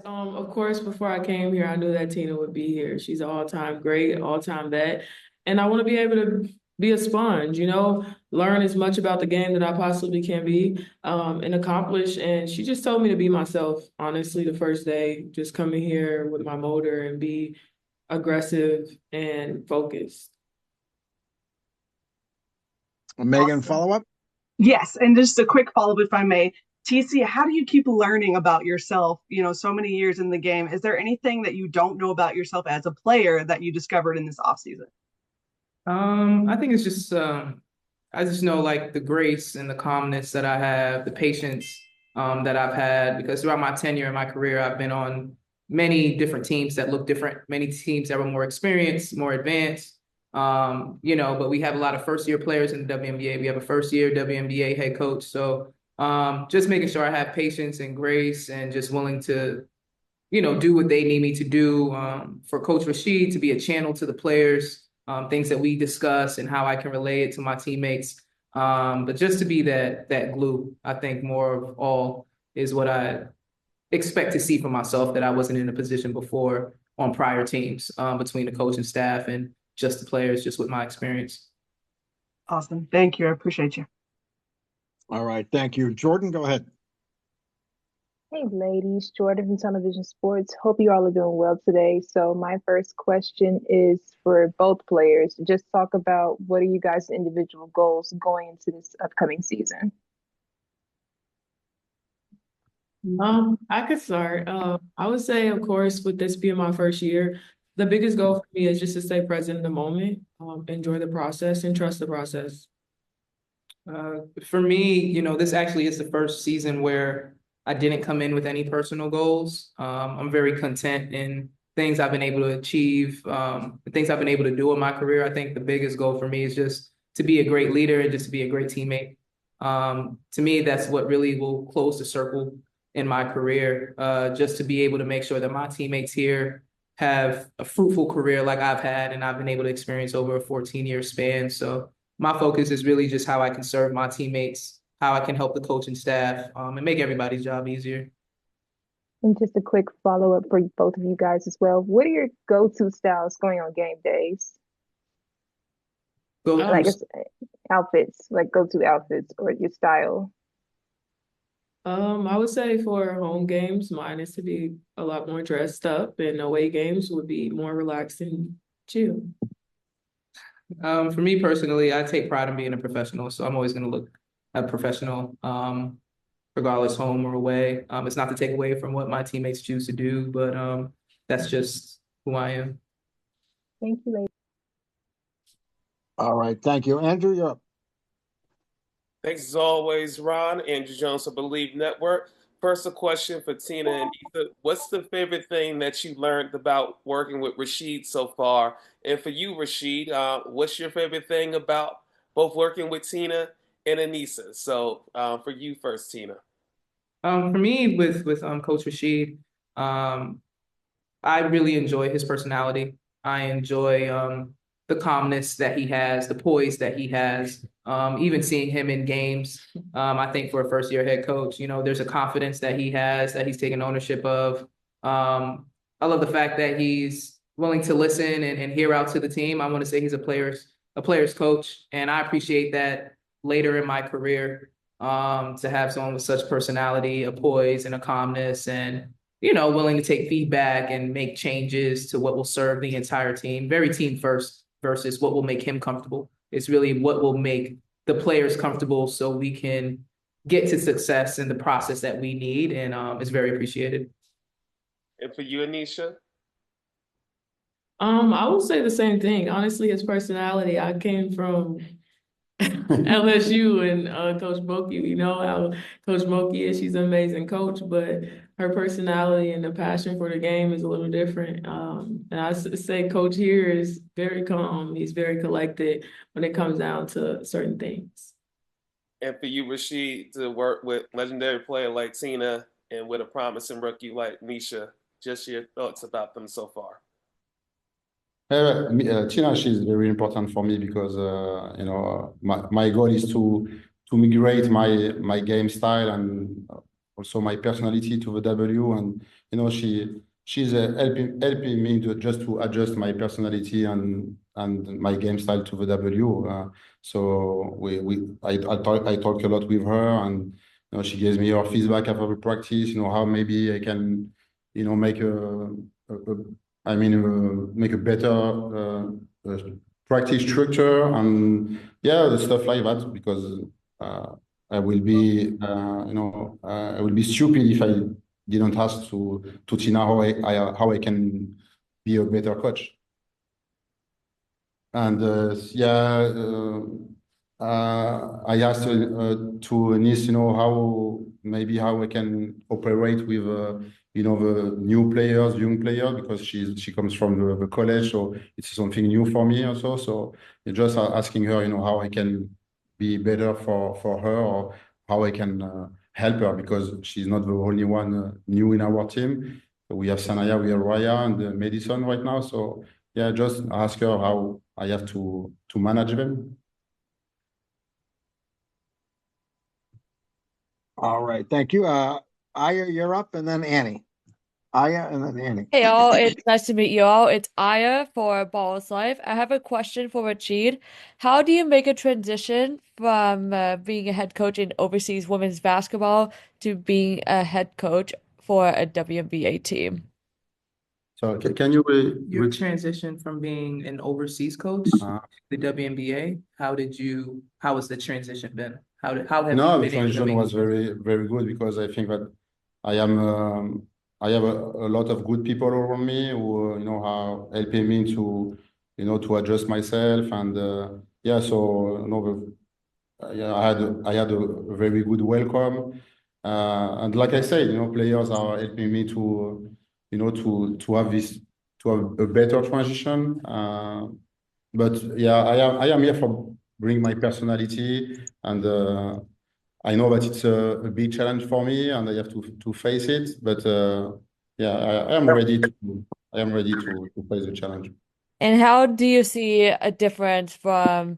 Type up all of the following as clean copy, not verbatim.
Of course, before I came here, I knew that Tina would be here. She's an all-time great, all-time vet. And I want to be able to be a sponge, learn as much about the game that I possibly can be, and accomplish. And she just told me to be myself, honestly, the first day, just coming here with my motor and be aggressive and focused. Megan, follow up? Yes, and just a quick follow-up, if I may. TC, how do you keep learning about yourself, so many years in the game? Is there anything that you don't know about yourself as a player that you discovered in this offseason? I think it's just I just know like the grace and the calmness that I have, the patience that I've had, because throughout my tenure in my career, I've been on many different teams that look different, many teams that were more experienced, more advanced. But we have a lot of first-year players in the WNBA. We have a first-year WNBA head coach. So just making sure I have patience and grace and just willing to, do what they need me to do. For Coach Rachid to be a channel to the players, things that we discuss and how I can relay it to my teammates. But just to be that glue, I think more of all is what I expect to see for myself that I wasn't in a position before on prior teams, between the coach and staff and just the players, just with my experience. Awesome. Thank you. I appreciate you. All right. Thank you. Jordan, go ahead. Hey, ladies, Jordan from Television Sports. Hope you all are doing well today. So my first question is for both players. Just talk about what are you guys' individual goals going into this upcoming season? I could start. I would say, of course, with this being my first year, the biggest goal for me is just to stay present in the moment, enjoy the process, and trust the process. For me, this actually is the first season where I didn't come in with any personal goals. I'm very content in things I've been able to achieve, the things I've been able to do in my career. I think the biggest goal for me is just to be a great leader and just to be a great teammate. To me, that's what really will close the circle in my career, just to be able to make sure that my teammates here have a fruitful career like I've had and I've been able to experience over a 14-year span. So my focus is really just how I can serve my teammates, how I can help the coaching staff, and make everybody's job easier. And just a quick follow-up for both of you guys as well. What are your go-to styles going on game days? Like outfits, like go-to outfits or your style. I would say for home games, mine is to be a lot more dressed up, and away games would be more relaxed and chill. For me personally, I take pride in being a professional, so I'm always going to look a professional, regardless home or away. It's not to take away from what my teammates choose to do, but that's just who I am. Thank you, ladies. All right. Thank you. Andrew, you're up. Thanks as always, Ron. Andrew Jones of Believe Network. First, a question for Tina and Aneesah. What's the favorite thing that you learned about working with Rachid so far? And for you, Rachid, what's your favorite thing about both working with Tina and Aneesah? So for you first, Tina. For me, with Coach Rachid, I really enjoy his personality. I enjoy the calmness that he has, the poise that he has. Even seeing him in games, I think for a first-year head coach, there's a confidence that he has, that he's taken ownership of. I love the fact that he's willing to listen and hear out to the team. I want to say he's a player's coach, and I appreciate that later in my career, to have someone with such personality, a poise, and a calmness, and willing to take feedback and make changes to what will serve the entire team. Very team first versus what will make him comfortable. It's really what will make the players comfortable so we can get to success in the process that we need, and it's very appreciated. And for you, Aneesah? I would say the same thing. Honestly, his personality. I came from LSU and Coach Moki. We know how Coach Moki is. She's an amazing coach, but her personality and the passion for the game is a little different. And I say Coach here is very calm. He's very collected when it comes down to certain things. And for you, Rachid, to work with legendary player like Tina and with a promising rookie like Aneesah, just your thoughts about them so far. Tina, she's very important for me because my goal is to migrate my game style and also my personality to the W and she's helping me to adjust my personality and my game style to the W. So I talk a lot with her, and she gives me her feedback after the practice. How maybe I can make make a better practice structure, and yeah, the stuff like that, because uh, I will be stupid if I didn't ask to Tina how I can be a better coach. And I asked to Anis, how I can operate with the new players, young players, because she comes from the college, so it's something new for me also. So just asking her, how I can be better for her, or how I can help her, because she's not the only one new in our team. So we have Sanaya, we have Raya, and Madison right now. So yeah, just ask her how I have to manage them. All right, thank you. Aya, you're up, and then Annie. Aya, and then Annie. Hey all, it's nice to meet you all. It's Aya for Ball's Life. I have a question for Rachid. How do you make a transition from being a head coach in overseas women's basketball to being a head coach for a WNBA team? So can you Your transition from being an overseas coach to the WNBA, how has the transition been? How have you No, the been able to transition make was very, very good, because I think that I am I have a lot of good people around me who are helping me to adjust myself, and yeah, so yeah, I had a very good welcome, and like I said, players are helping me to have a better transition. But yeah, I am here for bring my personality, and I know that it's a big challenge for me, and I have to face it. But yeah, I am ready to face the challenge. And how do you see a difference from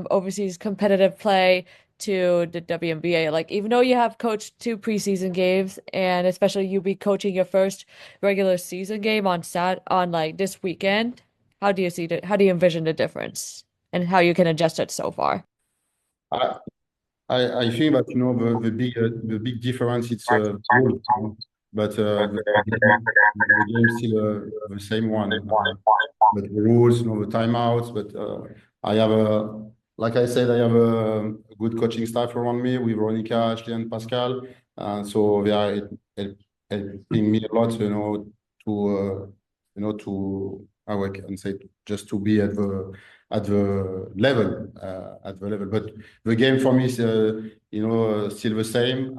overseas competitive play to the WNBA? Like, even though you have coached two preseason games, and especially you be coaching your first regular season game on like this weekend, how do you envision the difference and how you can adjust it so far? I I think that the big difference, it's rules, but the game still the same one. But the rules, the timeouts. But I have like I said, I have a good coaching staff around me with Veronica, Ashley, and Pascal, and so they are helping me a lot, to how I can say, just to be at the level. But the game for me is, still the same.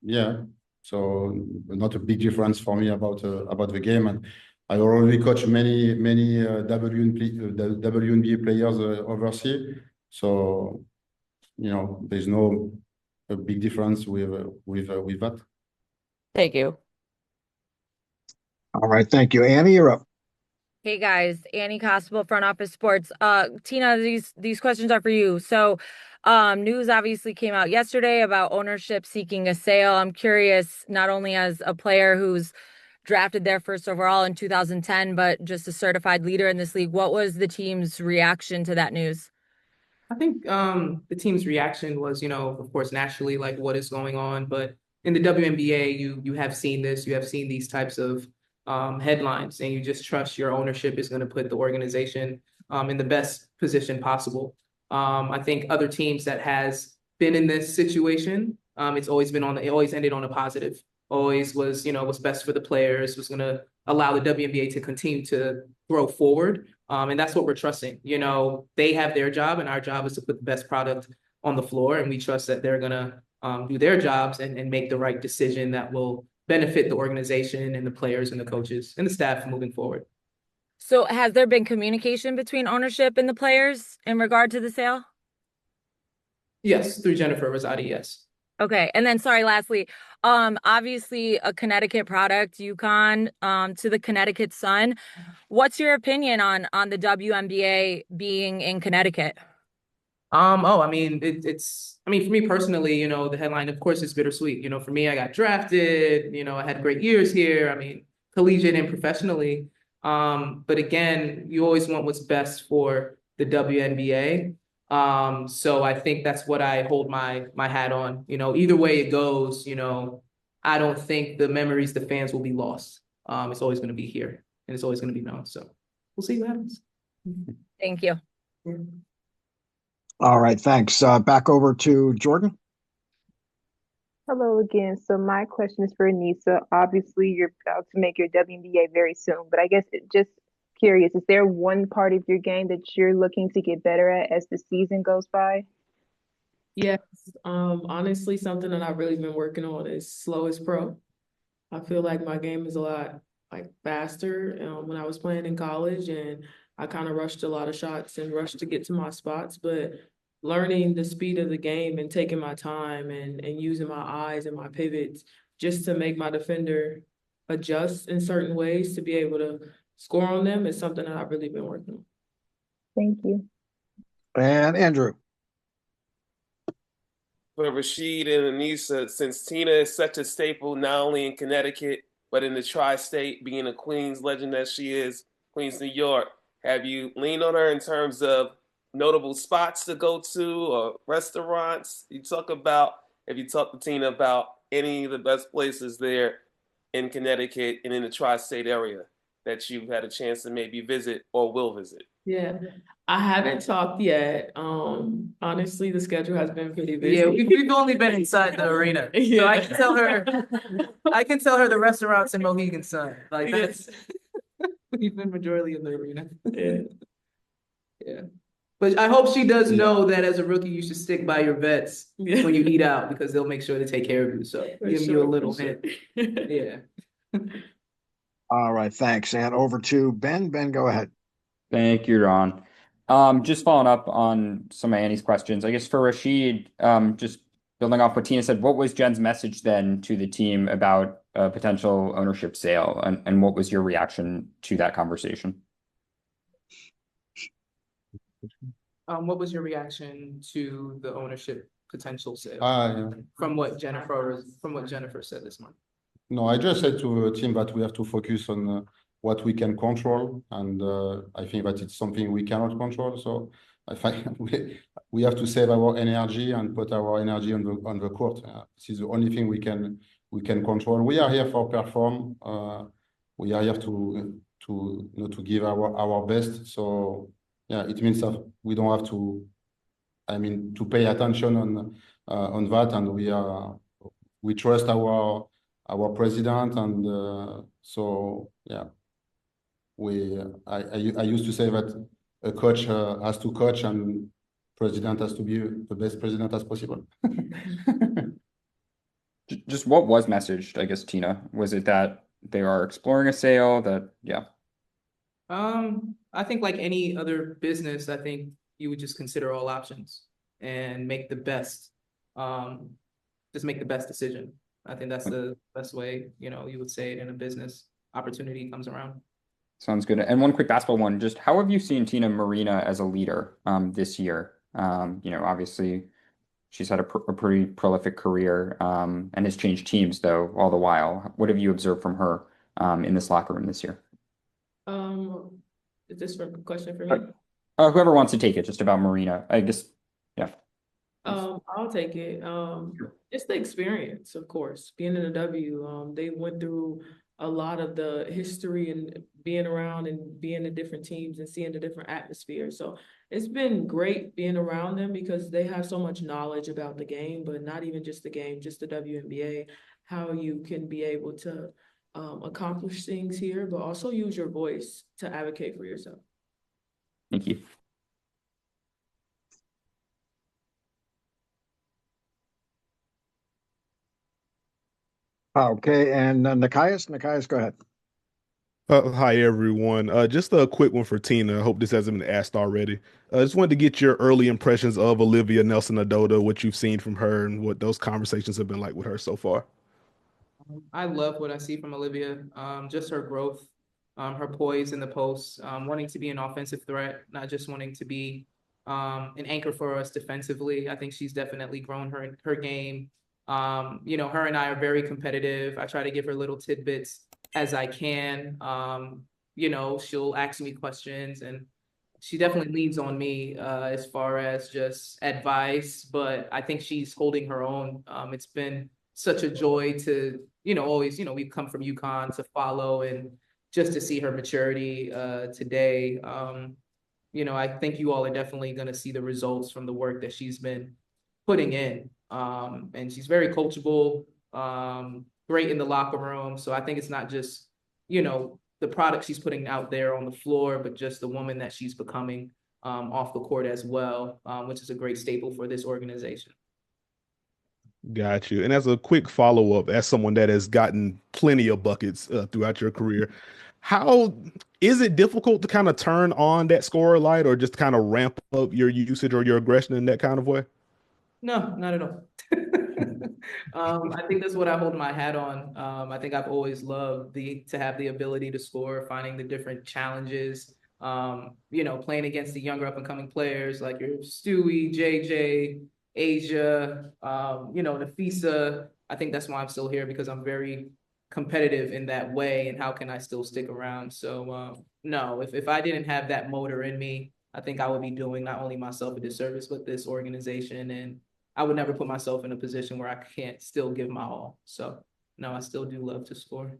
Yeah, so not a big difference for me about the game. And I already coach many WNBA players overseas, so there's no a big difference with that. Thank you. All right, thank you. Annie, you're up. Hey guys, Annie Constable, Front Office Sports. Tina, these questions are for you. So, news obviously came out yesterday about ownership seeking a sale. I'm curious, not only as a player who's drafted there first overall in 2010, but just a certified leader in this league, what was the team's reaction to that news? I think the team's reaction was, of course, naturally, like, what is going on. But in the WNBA, you have seen this, you have seen these types of headlines, and you just trust your ownership is going to put the organization in the best position possible. I think other teams that has been in this situation, it always ended on a positive. Always was, what's best for the players, was going to allow the WNBA to continue to grow forward. And that's what we're trusting. They have their job, and our job is to put the best product on the floor. And we trust that they're going to do their jobs and make the right decision that will benefit the organization and the players and the coaches and the staff moving forward. So, has there been communication between ownership and the players in regard to the sale? Yes, through Jennifer Rosati, yes. Okay. And then sorry, lastly, obviously a Connecticut product, UConn, to the Connecticut Sun. What's your opinion on the WNBA being in Connecticut? I mean, I mean, for me personally, the headline, of course, is bittersweet. For me, I got drafted, I had great years here. I mean, collegiate and professionally. But again, you always want what's best for the WNBA. So I think that's what I hold my hat on. Either way it goes, I don't think the memories, the fans will be lost. It's always going to be here and it's always going to be known. So we'll see what happens. Thank you. Yeah. All right, thanks. Back over to Jordan. Hello again. So my question is for Aneesah. Obviously, you're about to make your WNBA very soon, but I guess just curious, is there one part of your game that you're looking to get better at as the season goes by? Yes, honestly, something that I've really been working on is slow as pro. I feel like my game is a lot like faster when I was playing in college, and I kind of rushed a lot of shots and rushed to get to my spots. But learning the speed of the game and taking my time and using my eyes and my pivots just to make my defender adjust in certain ways to be able to score on them is something that I've really been working on. Thank you. And Andrew. For Rachid and Aneesah, since Tina is such a staple not only in Connecticut but in the tri-state, being a Queens legend that she is, Queens, New York, have you leaned on her in terms of notable spots to go to or restaurants? Have you talked to Tina about any of the best places there in Connecticut and in the tri-state area that you've had a chance to maybe visit or will visit? Yeah, I haven't talked yet. Honestly, the schedule has been pretty busy. Yeah, we've only been inside the arena. So I can tell her the restaurants in Mohegan Sun. Like that's we've been majority in the arena. Yeah. Yeah. But I hope she does know that as a rookie, you should stick by your vets when you eat out because they'll make sure to take care of you. So give you a little hint. Yeah. All right, thanks. And over to Ben. Ben, go ahead. Thank you, Ron. Just following up on some of Annie's questions. I guess for Rachid, just building off what Tina said, what was Jen's message then to the team about a potential ownership sale, and what was your reaction to that conversation? What was your reaction to the ownership potential sale Yeah. from what Jennifer said this morning? No, I just said to the team that we have to focus on what we can control, and I think that it's something we cannot control. So I think we have to save our energy and put our energy on the court. This is the only thing we can control. We are here for perform. We are here to give our best. So yeah, it means that we don't have to, to pay attention on that, and we trust our president, and so yeah. I used to say that a coach has to coach and president has to be the best president as possible. Just what was messaged, I guess, Tina? Was it that they are exploring a sale? I think like any other business, I think you would just consider all options and make the best, just make the best decision. I think that's the best way, you would say it in a business. Opportunity comes around. Sounds good. And one quick basketball one, just how have you seen Tina Marina as a leader this year? Obviously she's had a pretty prolific career and has changed teams though all the while. What have you observed from her in this locker room this year? Is this a question for me? Whoever wants to take it, just about Marina, I guess. Yeah. I'll take it. It's the experience, of course, being in a W. They went through a lot of the history and being around and being in different teams and seeing the different atmospheres. So it's been great being around them because they have so much knowledge about the game, but not even just the game, just the WNBA, how you can be able to accomplish things here, but also use your voice to advocate for yourself. Thank you. Okay, and Nikias, go ahead. Hi everyone. Just a quick one for Tina. I hope this hasn't been asked already. I just wanted to get your early impressions of Olivia Nelson-Ododa, what you've seen from her, and what those conversations have been like with her so far. I love what I see from Olivia. Just her growth, her poise in the post, wanting to be an offensive threat, not just wanting to be an anchor for us defensively. I think she's definitely grown her game. Her and I are very competitive. I try to give her little tidbits as I can. She'll ask me questions, and she definitely leans on me as far as just advice, but I think she's holding her own. It's been such a joy to, always, we've come from UConn to follow and just to see her maturity today. I think you all are definitely going to see the results from the work that she's been putting in. And she's very coachable, great in the locker room. So I think it's not just, the product she's putting out there on the floor, but just the woman that she's becoming off the court as well, which is a great staple for this organization. Got you. And as a quick follow-up, as someone that has gotten plenty of buckets throughout your career, how is it difficult to kind of turn on that scorer light or just kind of ramp up your usage or your aggression in that kind of way? No, not at all. I think that's what I hold my hat on. I think I've always loved to have the ability to score, finding the different challenges, playing against the younger up and coming players like your Stewie, JJ, Asia, Nafisa. I think that's why I'm still here, because I'm very competitive in that way, and how can I still stick around? So no, if I didn't have that motor in me, I think I would be doing not only myself a disservice, but this organization, and I would never put myself in a position where I can't still give my all. So no, I still do love to score.